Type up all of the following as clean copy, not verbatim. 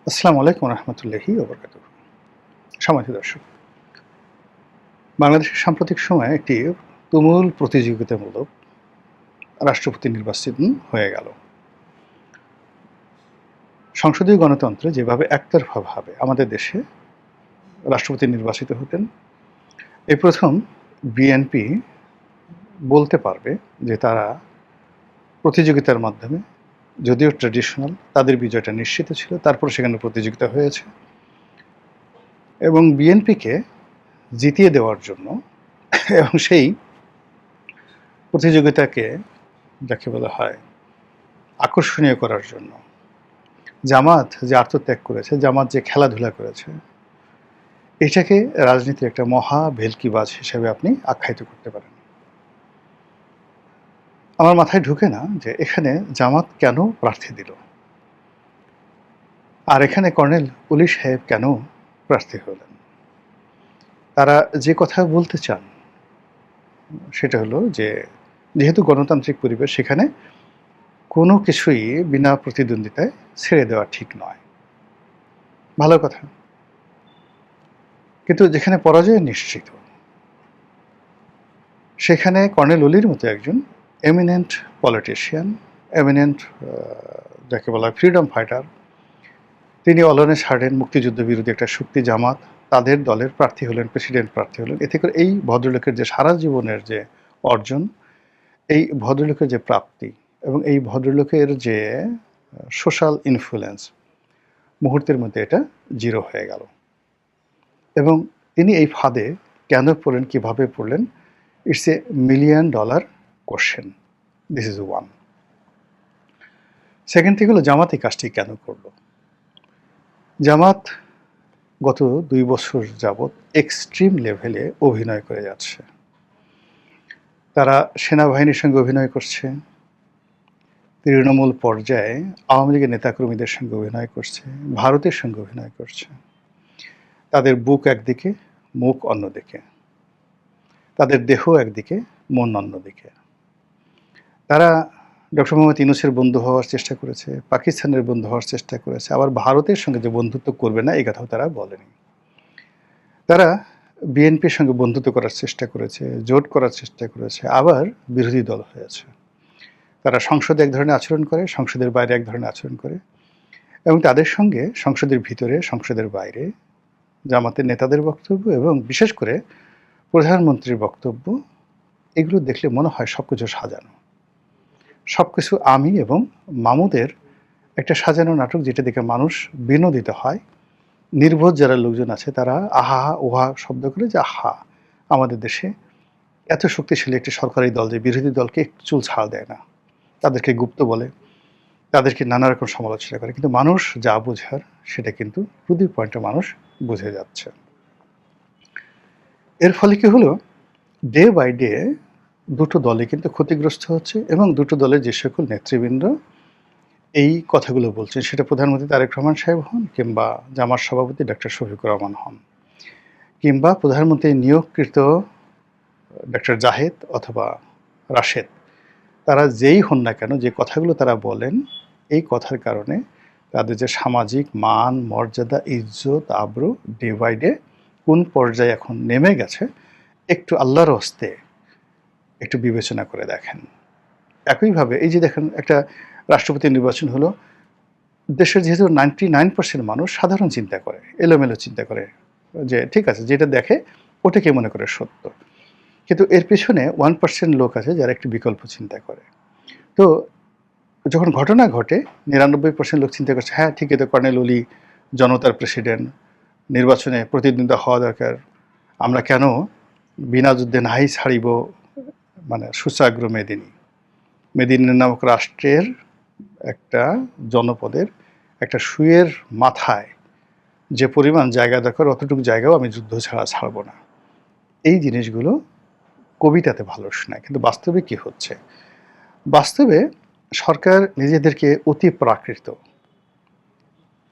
আসসালামু আলাইকুম রহমতুল্লাহি ওবরাকাতুহু। সম্মানিত দর্শক, বাংলাদেশের সাম্প্রতিক সময়ে একটি তুমুল প্রতিযোগিতামূলক রাষ্ট্রপতি নির্বাচন হয়ে গেল। সংসদীয় গণতন্ত্রে যেভাবে একতরফাভাবে আমাদের দেশে রাষ্ট্রপতি নির্বাচিত হতেন, এই প্রথম বিএনপি বলতে পারবে যে তারা প্রতিযোগিতার মাধ্যমে, যদিও ট্র্যাডিশনাল, তাদের বিজয়টা নিশ্চিত ছিল, তারপর সেখানে প্রতিযোগিতা হয়েছে এবং বিএনপিকে জিতিয়ে দেওয়ার জন্য এবং সেই প্রতিযোগিতাকে যাকে বলা হয় আকর্ষণীয় করার জন্য জামাত যে আত্মত্যাগ করেছে, জামাত যে খেলাধুলা করেছে, এটাকে রাজনীতির একটা মহা ভেলকিবাজ হিসেবে আপনি আখ্যায়িত করতে পারেন। আমার মাথায় ঢুকে না যে এখানে জামাত কেন প্রার্থী দিল, আর এখানে কর্নেল ওলি সাহেব কেন প্রার্থী হলেন। তারা যে কথা বলতে চান সেটা হলো যে যেহেতু গণতান্ত্রিক পরিবেশ, সেখানে কোনো কিছুই বিনা প্রতিদ্বন্দ্বিতায় ছেড়ে দেওয়া ঠিক নয়। ভালো কথা, কিন্তু যেখানে পরাজয় নিশ্চিত, সেখানে কর্নেল ওলির মতো একজন এমিনেন্ট পলিটিশিয়ান, এমিনেন্ট যাকে বলা হয় ফ্রিডম ফাইটার, তিনি অলনে ছাড়েন মুক্তিযুদ্ধ বিরোধী একটা শক্তি জামাত, তাদের দলের প্রার্থী হলেন, প্রেসিডেন্ট প্রার্থী হলেন। এতে করে এই ভদ্রলোকের যে সারা জীবনের যে অর্জন, এই ভদ্রলোকের যে প্রাপ্তি এবং এই ভদ্রলোকের যে সোশ্যাল ইনফ্লুয়েন্স, মুহূর্তের মধ্যে এটা জিরো হয়ে গেল। এবং তিনি এই ফাঁদে কেন পড়লেন, কীভাবে পড়লেন, it's a $1,000,000 question. This is one. Second thing হলো জামাত এই কাজটি কেন করলো। জামাত গত 2 বছর যাবৎ এক্সট্রিম লেভেলে অভিনয় করে যাচ্ছে। তারা সেনাবাহিনীর সঙ্গে অভিনয় করছে, তৃণমূল পর্যায়ে আওয়ামী লীগের নেতাকর্মীদের সঙ্গে অভিনয় করছে, ভারতের সঙ্গে অভিনয় করছে। তাদের বুক একদিকে, মুখ অন্যদিকে, তাদের দেহ একদিকে, মন অন্যদিকে। তারা ডক্টর মোহাম্মদ ইউনূসের বন্ধু হওয়ার চেষ্টা করেছে, পাকিস্তানের বন্ধু হওয়ার চেষ্টা করেছে, আবার ভারতের সঙ্গে যে বন্ধুত্ব করবে না এই কথাও তারা বলেনি। তারা বিএনপির সঙ্গে বন্ধুত্ব করার চেষ্টা করেছে, জোট করার চেষ্টা করেছে, আবার বিরোধী দল হয়েছে। তারা সংসদে এক ধরনের আচরণ করে, সংসদের বাইরে এক ধরনের আচরণ করে, এবং তাদের সঙ্গে সংসদের ভিতরে, সংসদের বাইরে জামাতের নেতাদের বক্তব্য এবং বিশেষ করে প্রধানমন্ত্রীর বক্তব্য, এগুলো দেখলে মনে হয় সব কিছু সাজানো, সব কিছু আমি এবং মামুদের একটা সাজানো নাটক, যেটা দেখে মানুষ বিনোদিত হয়। নির্বোধ যারা লোকজন আছে তারা আহা ওহা শব্দ করে যে আহা, আমাদের দেশে এত শক্তিশালী একটি সরকারি দল যে বিরোধী দলকে একটু চুল ছাড় দেয় না, তাদেরকে গুপ্ত বলে, তাদেরকে নানা রকম সমালোচনা করে। কিন্তু মানুষ যা বোঝার সেটা কিন্তু টু দি পয়েন্টে মানুষ বুঝে যাচ্ছে। এর ফলে কি হলো, ডে বাই ডে দুটো দলে কিন্তু ক্ষতিগ্রস্ত হচ্ছে এবং দুটো দলের যে সকল নেতৃবৃন্দ এই কথাগুলো বলছেন, সেটা প্রধানমন্ত্রী তারেক রহমান সাহেব হন, কিংবা জামাত সভাপতি ডক্টর শফিকুর রহমান হন, কিংবা প্রধানমন্ত্রী নিয়োগকৃত ডক্টর জাহেদ অথবা রাশেদ, তারা যেই হন না কেন, যে কথাগুলো তারা বলেন, এই কথার কারণে তাদের যে সামাজিক মান মর্যাদা ইজ্জত আবরু ডে বাই ডে কোন পর্যায়ে এখন নেমে গেছে, একটু আল্লাহর হস্তে একটু বিবেচনা করে দেখেন। একইভাবে এই যে দেখেন, একটা রাষ্ট্রপতি নির্বাচন হলো, দেশের যেহেতু 99% মানুষ সাধারণ চিন্তা করে, এলোমেলো চিন্তা করে, যে ঠিক আছে যেটা দেখে ওটাকে মনে করে সত্য, কিন্তু এর পেছনে 1% লোক আছে যারা একটু বিকল্প চিন্তা করে। তো যখন ঘটনা ঘটে 99% লোক চিন্তা করছে হ্যাঁ ঠিকই তো, কর্নেল ওলি জনতার প্রেসিডেন্ট, নির্বাচনে প্রতিদ্বন্দ্বিতা হওয়া দরকার, আমরা কেন বিনা যুদ্ধে নাহি ছাড়িব, মানে সুচাগ্র মেদিনী, মেদিনী নামক রাষ্ট্রের একটা জনপদের একটা সুয়ের মাথায় যে পরিমাণ জায়গা দরকার, অতটুকু জায়গাও আমি যুদ্ধ ছাড়া ছাড়ব না। এই জিনিসগুলো কবিতাতে ভালো শোনায়, কিন্তু বাস্তবে কি হচ্ছে, বাস্তবে সরকার নিজেদেরকে অতি প্রাকৃত,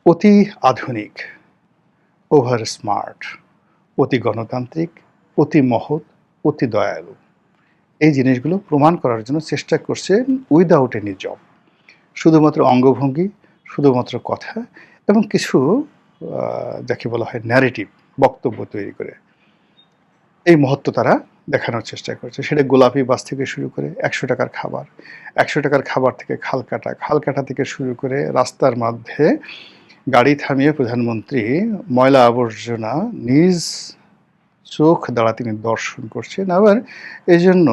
অতি আধুনিক, ওভার স্মার্ট, অতি গণতান্ত্রিক, অতি মহৎ, অতি দয়ালু, এই জিনিসগুলো প্রমাণ করার জন্য চেষ্টা করছেন উইদাউট এনি জব। শুধুমাত্র অঙ্গভঙ্গি, শুধুমাত্র কথা এবং কিছু যাকে বলা হয় ন্যারেটিভ, বক্তব্য তৈরি করে এই মহত্ব তারা দেখানোর চেষ্টা করছে। সেটা গোলাপি বাস থেকে শুরু করে ১০০ টাকার খাবার, ১০০ টাকার খাবার থেকে খাল কাটা, খাল কাটা থেকে শুরু করে রাস্তার মধ্যে গাড়ি থামিয়ে প্রধানমন্ত্রী ময়লা আবর্জনা নিজ চোখ দ্বারা তিনি দর্শন করছেন। আবার এই জন্য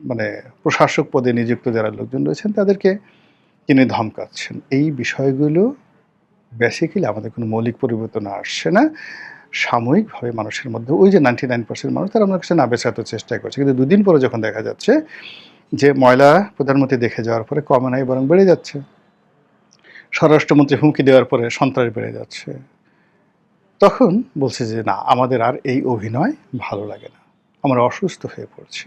মানে প্রশাসক পদে নিযুক্ত যারা লোকজন রয়েছেন তাদেরকে তিনি ধমকাচ্ছেন। এই বিষয়গুলো বেসিক্যালি আমাদের কোনো মৌলিক পরিবর্তন আসছে না। সাময়িকভাবে মানুষের মধ্যে ওই যে 99% মানুষ তারা আমার কাছে না বেচাতে চেষ্টা করছে, কিন্তু দুদিন পরে যখন দেখা যাচ্ছে যে ময়লা প্রধানমন্ত্রী দেখে যাওয়ার পরে কমে নাই, বরং বেড়ে যাচ্ছে, স্বরাষ্ট্রমন্ত্রী হুমকি দেওয়ার পরে সন্ত্রাস বেড়ে যাচ্ছে, তখন বলছে যে না, আমাদের আর এই অভিনয় ভালো লাগে না, আমরা অসুস্থ হয়ে পড়ছি।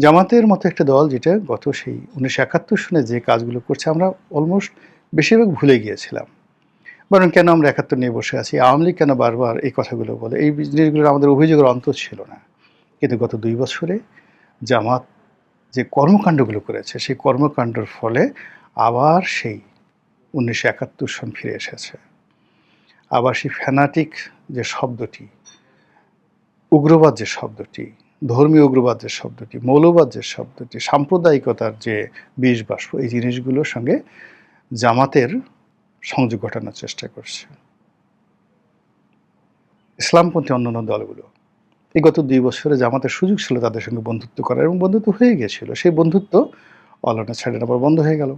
জামাতের মতো একটা দল যেটা গত সেই 1971 সনে যে কাজগুলো করছে আমরা অলমোস্ট বেশিরভাগ ভুলে গিয়েছিলাম, বরং কেন আমরা 71 নিয়ে বসে আছি, আওয়ামী লীগ কেন বারবার এই কথাগুলো বলে, এই জিনিসগুলো আমাদের অভিযোগের অন্ত ছিল না। কিন্তু গত 2 বছরে জামাত যে কর্মকাণ্ডগুলো করেছে সেই কর্মকাণ্ডের ফলে আবার সেই 1971 সন ফিরে এসেছে। আবার সেই ফ্যানাটিক যে শব্দটি, উগ্রবাদ যে শব্দটি, ধর্মীয় উগ্রবাদ যে শব্দটি, মৌলবাদ যে শব্দটি, সাম্প্রদায়িকতার যে বিষ বাষ্প, এই জিনিসগুলোর সঙ্গে জামাতের সংযোগ ঘটানোর চেষ্টা করছে ইসলামপন্থী অন্যান্য দলগুলো। এই গত 2 বছরে জামাতের সুযোগ ছিল তাদের সঙ্গে বন্ধুত্ব করার, এবং বন্ধুত্ব হয়ে গিয়েছিল। সেই বন্ধুত্ব অলানা ছাড়েন আবার বন্ধ হয়ে গেল।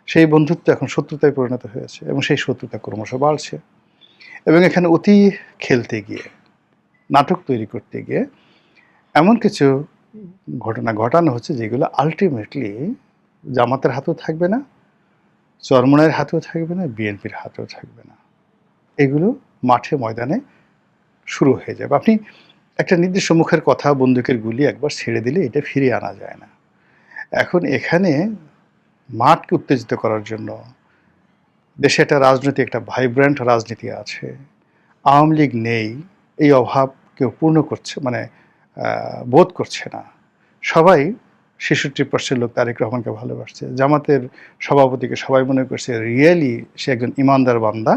সেই বন্ধুত্ব এখন শত্রুতায় পরিণত হয়েছে, এবং সেই শত্রুতা ক্রমশ বাড়ছে। এবং এখানে অতি খেলতে গিয়ে, নাটক তৈরি করতে গিয়ে এমন কিছু ঘটনা ঘটানো হচ্ছে যেগুলো আলটিমেটলি জামাতের হাতেও থাকবে না, চরমনায়ের হাতেও থাকবে না, বিএনপির হাতেও থাকবে না। এগুলো মাঠে ময়দানে শুরু হয়ে যাবে। আপনি একটা নির্দিষ্ট মুখের কথা, বন্দুকের গুলি একবার ছেড়ে দিলে এটা ফিরিয়ে আনা যায় না। এখন এখানে মাঠকে উত্তেজিত করার জন্য দেশে একটা রাজনীতি, একটা ভাইব্রেন্ট রাজনীতি আছে, আওয়ামী লীগ নেই এই অভাব কেউ পূর্ণ করছে মানে বোধ করছে না। সবাই 66% লোক তারেক রহমানকে ভালোবাসছে। জামাতের সভাপতিকে সবাই মনে করছে রিয়েলি সে একজন ইমানদার বান্দা,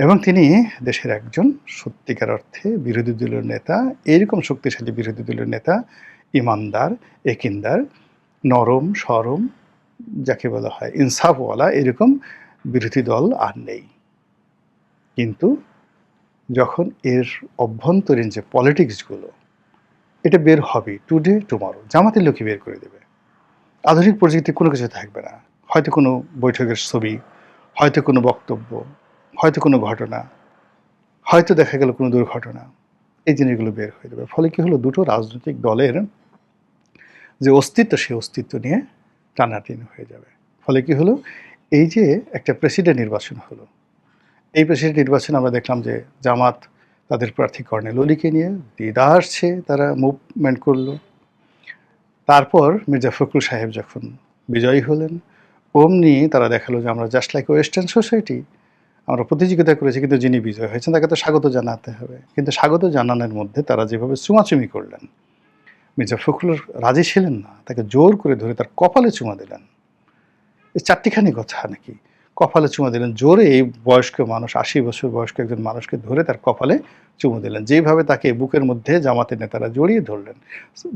এবং তিনি দেশের একজন সত্যিকার অর্থে বিরোধী দলের নেতা, এরকম শক্তিশালী বিরোধী দলের নেতা, ইমানদার, একিনদার, নরম সরম, যাকে বলা হয় ইনসাফওয়ালা, এরকম বিরোধী দল আর নেই। কিন্তু যখন এর অভ্যন্তরীণ যে পলিটিক্সগুলো এটা বের হবে টুডে টুমরো, জামাতের লোকই বের করে দেবে। আধুনিক প্রযুক্তি কোনো কিছু থাকবে না, হয়তো কোনো বৈঠকের ছবি, হয়তো কোনো বক্তব্য, হয়তো কোনো ঘটনা, হয়তো দেখা গেল কোনো দুর্ঘটনা, এই জিনিসগুলো বের হয়ে যাবে। ফলে কি হলো, দুটো রাজনৈতিক দলের যে অস্তিত্ব সেই অস্তিত্ব নিয়ে টানাটানি হয়ে যাবে। ফলে কি হলো, এই যে একটা প্রেসিডেন্ট নির্বাচন হলো, এই প্রেসিডেন্ট নির্বাচনে আমরা দেখলাম যে জামাত তাদের প্রার্থী কর্নেল অলিকে নিয়ে দিদারছে তারা মুভমেন্ট করলো। তারপর মির্জা ফখরুল সাহেব যখন বিজয়ী হলেন, অমনি তারা দেখালো যে আমরা জাস্ট লাইক ওয়েস্টার্ন সোসাইটি, আমরা প্রতিযোগিতা করেছি, কিন্তু যিনি বিজয় হয়েছেন তাকে তো স্বাগত জানাতে হবে। কিন্তু স্বাগত জানানোর মধ্যে তারা যেভাবে চুমাচুমি করলেন, মির্জা ফখরুল রাজি ছিলেন না, তাকে জোর করে ধরে তার কপালে চুমা দিলেন। এই চারটিখানি কথা নাকি, কপালে চুমা দিলেন জোরে, এই বয়স্ক মানুষ, 80 বছর বয়স্ক একজন মানুষকে ধরে তার কপালে চুমু দিলেন, যেভাবে তাকে বুকের মধ্যে জামাতের নেতারা জড়িয়ে ধরলেন।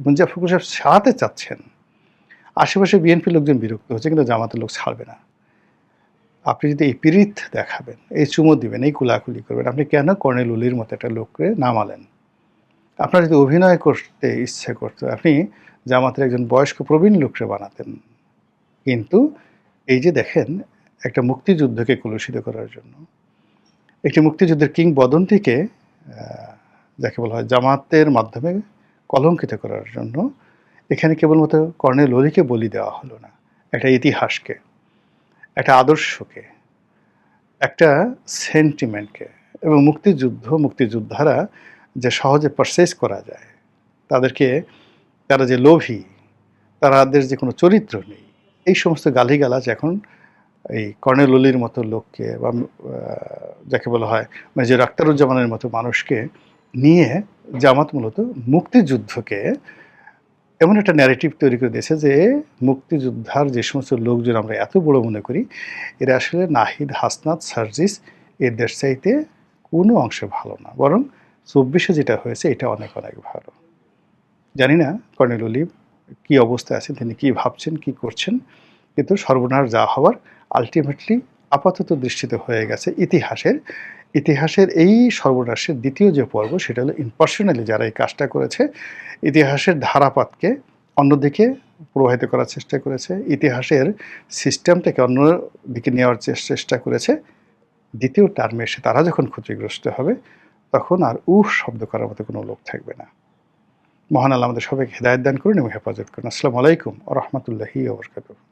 মির্জা ফখরুল সাহেব ছাড়াতে চাচ্ছেন, আশেপাশে বিএনপি লোকজন বিরক্ত হচ্ছে, কিন্তু জামাতের লোক ছাড়বে না। আপনি যদি এই পীড়িত দেখাবেন, এই চুমো দিবেন, এই কুলাকুলি করবেন, আপনি কেন কর্নেল উলির মতো একটা লোককে নামালেন? আপনার যদি অভিনয় করতে ইচ্ছে করতো, আপনি জামাতের একজন বয়স্ক প্রবীণ লোককে বানাতেন। কিন্তু এই যে দেখেন, একটা মুক্তিযুদ্ধকে কলুষিত করার জন্য, একটি মুক্তিযুদ্ধের কিংবদন্তিকে যাকে বলা হয় জামাতের মাধ্যমে কলঙ্কিত করার জন্য এখানে কেবলমাত্র কর্নেল অলিকে বলি দেওয়া হলো না, একটা ইতিহাসকে, একটা আদর্শকে, একটা সেন্টিমেন্টকে। এবং মুক্তিযোদ্ধারা যে সহজে পারচেজ করা যায়, তাদেরকে, তারা যে লোভী, তাদের যে কোনো চরিত্র নেই, এই সমস্ত গালিগালাজ এখন এই কর্নেল অলির মতো লোককে বা যাকে বলা হয় মেজর আখতারুজ্জামানের মতো মানুষকে নিয়ে জামাত মূলত মুক্তিযুদ্ধকে এমন একটা ন্যারেটিভ তৈরি করে দিয়েছে যে মুক্তিযোদ্ধার যে সমস্ত লোকজন আমরা এত বড় মনে করি, এরা আসলে নাহিদ, হাসনাত, সার্জিস এদের চাইতে কোনো অংশে ভালো না। বরং ২৪-এ যেটা হয়েছে এটা অনেক, অনেক ভালো। জানি না কর্নেল ওলিভ কী অবস্থায় আছেন, তিনি কী ভাবছেন, কী করছেন। কিন্তু সর্বনাশ যা হওয়ার আল্টিমেটলি আপাতত দৃষ্টিতে হয়ে গেছে ইতিহাসের এই সর্বনাশের দ্বিতীয় যে পর্ব সেটা হলো ইম্পার্সোনালি যারা এই কাজটা করেছে, ইতিহাসের ধারাপাতকে অন্যদিকে প্রবাহিত করার চেষ্টা করেছে, ইতিহাসের সিস্টেমটাকে অন্যদিকে নেওয়ার চেষ্টা করেছে। দ্বিতীয় টার্মে এসে তারা যখন ক্ষতিগ্রস্ত হবে তখন আর উফ শব্দ করার মতো কোনো লোক থাকবে না। মহান আল্লাহ আমাদের সবাইকে হেদায়েত দান করুন এবং হেফাজত করুন। আসসালামু আলাইকুম ওয়া রাহমাতুল্লাহি ওয়া বারাকাতুহু।